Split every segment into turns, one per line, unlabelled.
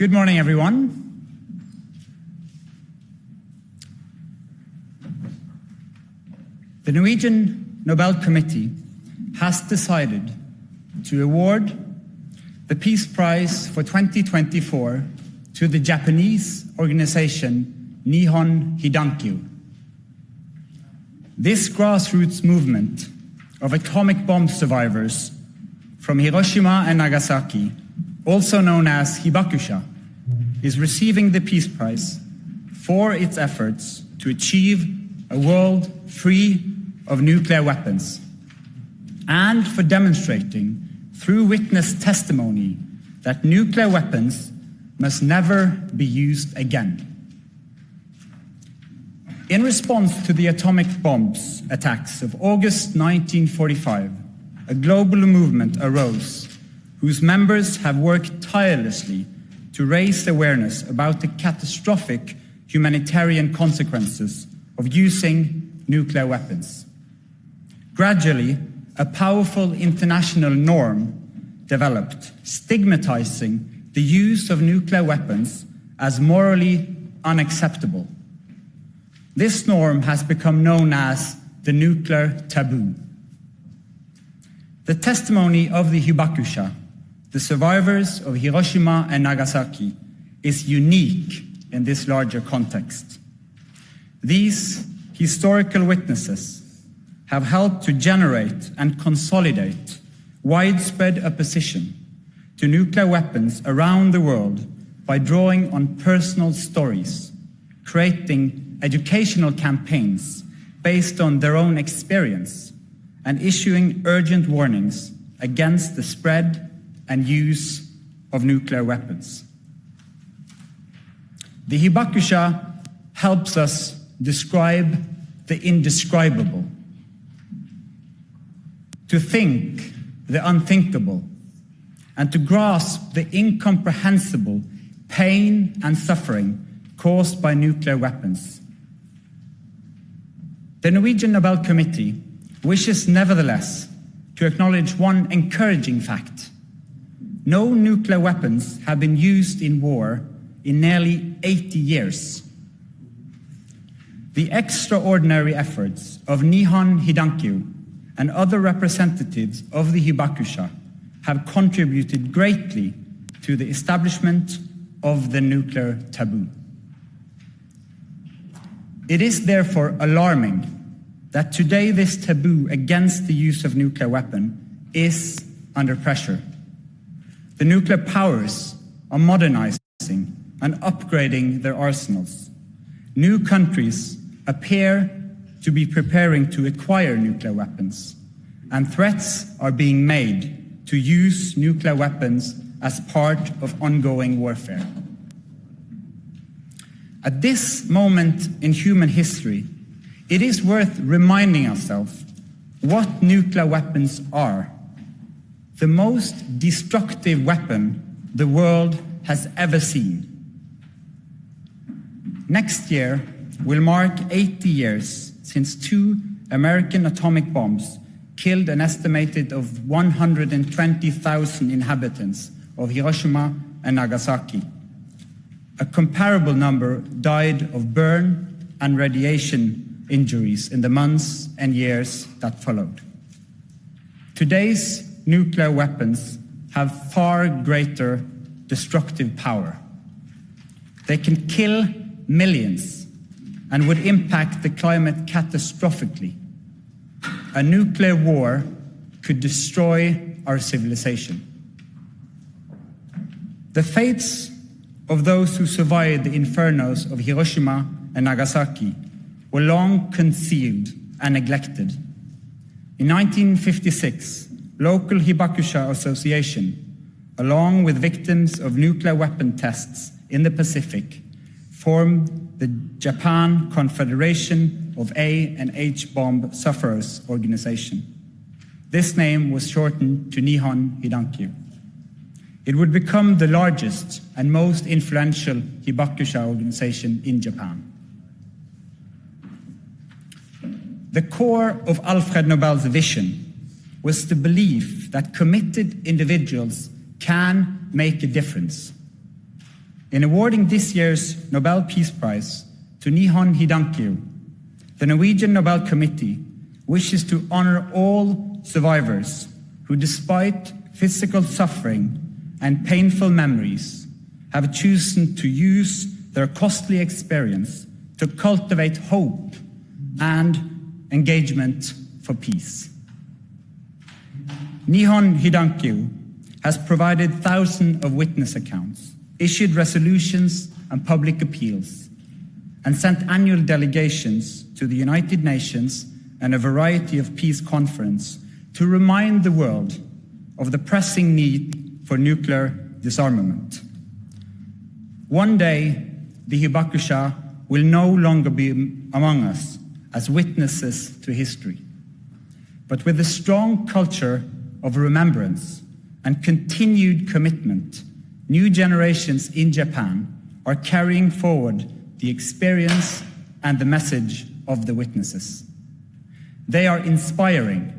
Good morning, everyone. The Norwegian Nobel Committee has decided to award the Peace Prize for 2024 to the Japanese organization Nihon Hidankyo. This grassroots movement of atomic bomb survivors from Hiroshima and Nagasaki, also known as Hibakusha, is receiving the Peace Prize for its efforts to achieve a world free of nuclear weapons, and for demonstrating through witness testimony that nuclear weapons must never be used again. In response to the atomic bombs attacks of August 1945, a global movement arose whose members have worked tirelessly to raise awareness about the catastrophic humanitarian consequences of using nuclear weapons. Gradually, a powerful international norm developed, stigmatizing the use of nuclear weapons as morally unacceptable. This norm has become known as the nuclear taboo. The testimony of the Hibakusha, the survivors of Hiroshima and Nagasaki, is unique in this larger context. These historical witnesses have helped to generate and consolidate widespread opposition to nuclear weapons around the world by drawing on personal stories, creating educational campaigns based on their own experience, and issuing urgent warnings against the spread and use of nuclear weapons. The Hibakusha helps us describe the indescribable, to think the unthinkable, and to grasp the incomprehensible pain and suffering caused by nuclear weapons. The Norwegian Nobel Committee wishes nevertheless to acknowledge one encouraging fact. No nuclear weapons have been used in war in nearly 80 years. The extraordinary efforts of Nihon Hidankyo and other representatives of the Hibakusha have contributed greatly to the establishment of the nuclear taboo. It is therefore alarming that today this taboo against the use of nuclear weapon is under pressure. The nuclear powers are modernizing and upgrading their arsenals. New countries appear to be preparing to acquire nuclear weapons, and threats are being made to use nuclear weapons as part of ongoing warfare. At this moment in human history, it is worth reminding ourselves what nuclear weapons are. The most destructive weapon the world has ever seen. Next year will mark 80 years since 2 American atomic bombs killed an estimated of 120,000 inhabitants of Hiroshima and Nagasaki. A comparable number died of burn and radiation injuries in the months and years that followed. Today's nuclear weapons have far greater destructive power. They can kill millions and would impact the climate catastrophically. A nuclear war could destroy our civilization. The fates of those who survived the infernos of Hiroshima and Nagasaki were long concealed and neglected. In 1956, local Hibakusha Association, along with victims of nuclear weapon tests in the Pacific, formed the Japan Confederation of A and H Bomb Sufferers Organization. This name was shortened to Nihon Hidankyu. It would become the largest and most influential Hibakusha organization in Japan. The core of Alfred Nobel's vision was the belief that committed individuals can make a difference. In awarding this year's Nobel Peace Prize to Nihon Hidankyu, the Norwegian Nobel Committee wishes to honor all survivors who, despite physical suffering and painful memories, have chosen to use their costly experience to cultivate hope and engagement for peace. Nihon Hidankyu has provided thousands of witness accounts, issued resolutions and public appeals, and sent annual delegations to the United Nations and a variety of peace conferences to remind the world of the pressing need for nuclear disarmament. One day, the Hibakusha will no longer be among us as witnesses to history, but with a strong culture of remembrance and continued commitment, new generations in Japan are carrying forward the experience and the message of the witnesses. They are inspiring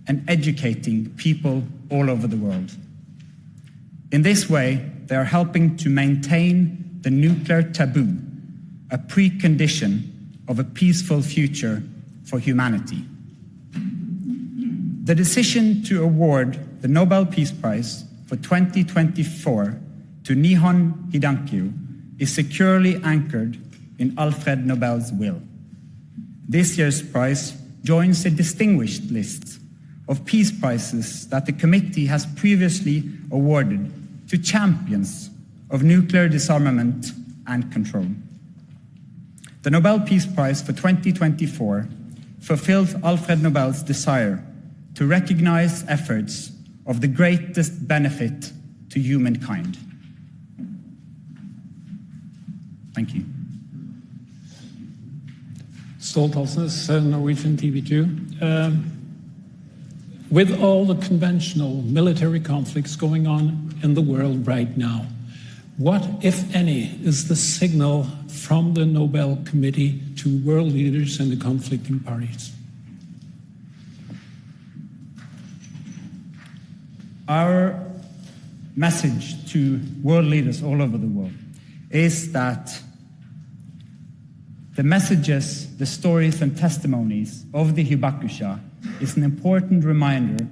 and educating people all over the world. In this way, they are helping to maintain the nuclear taboo, a precondition of a peaceful future for humanity. The decision to award the Nobel Peace Prize for 2024 to Nihon Hidankyu is securely anchored in Alfred Nobel's will. This year's prize joins a distinguished list of peace prizes that the committee has previously awarded to champions of nuclear disarmament and control. The Nobel Peace Prize for 2024 fulfills Alfred Nobel's desire to recognize efforts of the greatest benefit to humankind. Thank you.
Ståltalsnes, Norwegian TV2. With all the conventional military conflicts going on in the world right now, what, if any, is the signal from the Nobel Committee to world leaders and the conflicting parties?
Our message to world leaders all over the world is that the messages, the stories and testimonies of the Hibakusha is an important reminder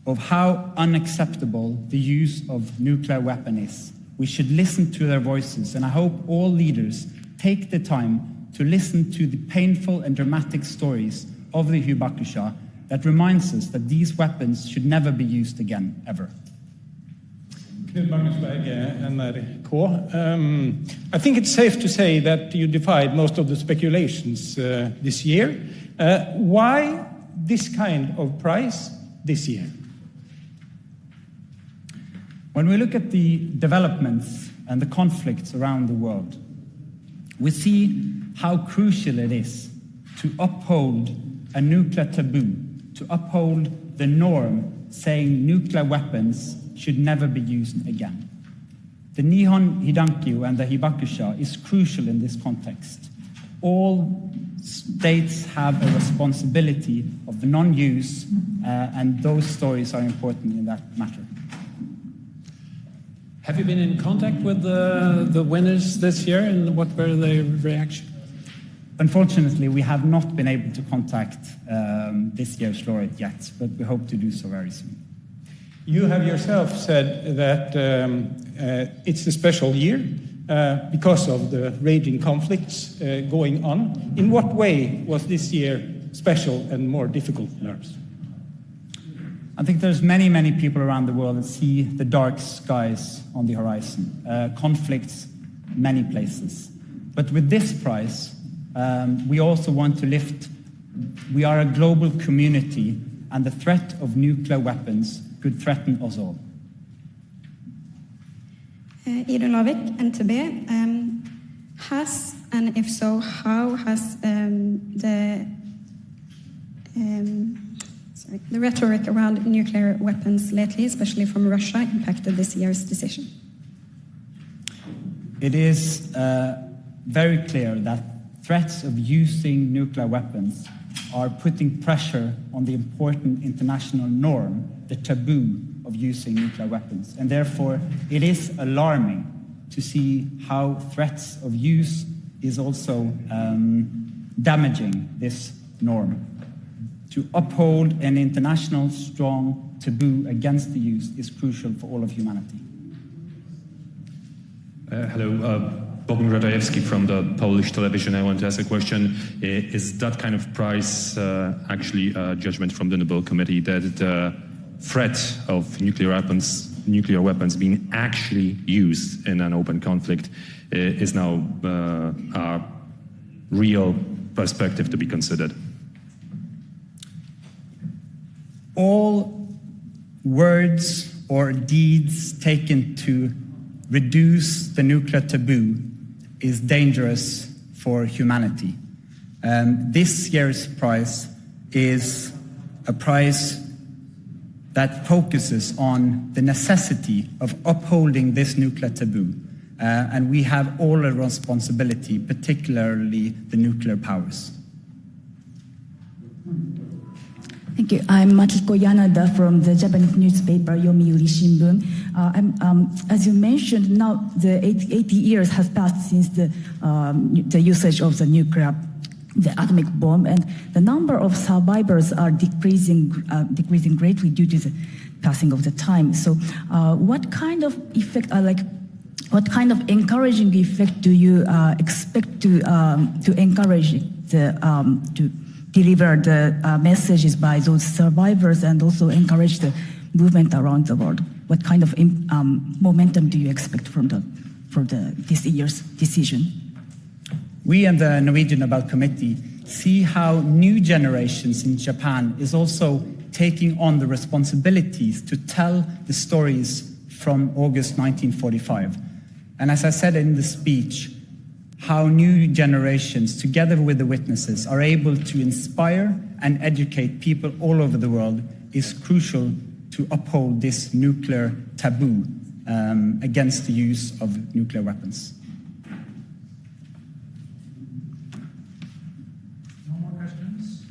of how unacceptable the use of nuclear weapon is. We should listen to their voices, and I hope all leaders take the time to listen to the painful and dramatic stories of the Hibakusha that reminds us that these weapons should never be used again, ever.
Knut Magnus Berge, NRK. I think it's safe to say that you defied most of the speculations this year. Why this kind of price this year?
When we look at the developments and the conflicts around the world, we see how crucial it is to uphold a nuclear taboo, to uphold the norm saying nuclear weapons should never be used again. The Nihon Hidankyo and the Hibakusha is crucial in this context. All states have a responsibility of non-use, and those stories are important in that matter.
Have you been in contact with the winners this year, and what were their reaction?
Unfortunately, we have not been able to contact this year's laureate yet, but we hope to do so very soon.
You have yourself said that it's a special year because of the raging conflicts going on. In what way was this year special and more difficult than others?
I think there's many, many people around the world that see the dark skies on the horizon, conflicts many places. But with this prize, we also want to lift, we are a global community, and the threat of nuclear weapons could threaten us all.
Idun Lavik, NTB. Has, and if so, how has the rhetoric around nuclear weapons lately, especially from Russia, impacted this year's decision?
It is very clear that threats of using nuclear weapons are putting pressure on the important international norm, the taboo of using nuclear weapons. And therefore, it is alarming to see how threats of use is also damaging this norm. To uphold an international strong taboo against the use is crucial for all of humanity.
Hello, Bogdan Radajewski from the Polish television. I want to ask a question. Is that kind of prize actually a judgment from the Nobel Committee that the threat of nuclear weapons being actually used in an open conflict is now a real perspective to be considered?
All words or deeds taken to reduce the nuclear taboo is dangerous for humanity. This year's prize is a prize that focuses on the necessity of upholding this nuclear taboo. And we have all a responsibility, particularly the nuclear powers.
Thank you. I'm Machiko Yanada from the Japanese newspaper Yomiuri Shimbun. As you mentioned, now the 80 years has passed since the usage of the atomic bomb, and the number of survivors are decreasing greatly due to the passing of the time. So, what kind of effect, what kind of encouraging effect do you expect to encourage to deliver the messages by those survivors and also encourage the movement around the world? What kind of momentum do you expect from this year's decision?
We and the Norwegian Nobel Committee see how new generations in Japan is also taking on the responsibilities to tell the stories from August 1945. And as I said in the speech, how new generations, together with the witnesses, are able to inspire and educate people all over the world is crucial to uphold this nuclear taboo against the use of nuclear weapons.
No more questions?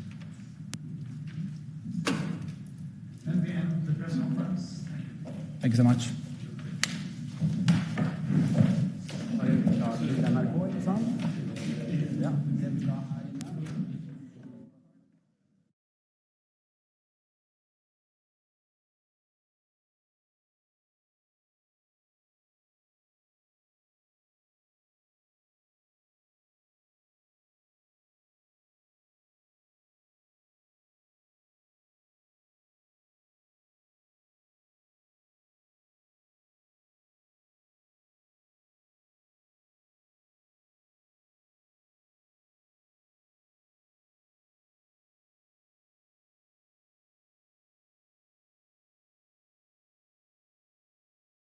Then we end the press conference.
Thank you so much.
NRK, ikke sant?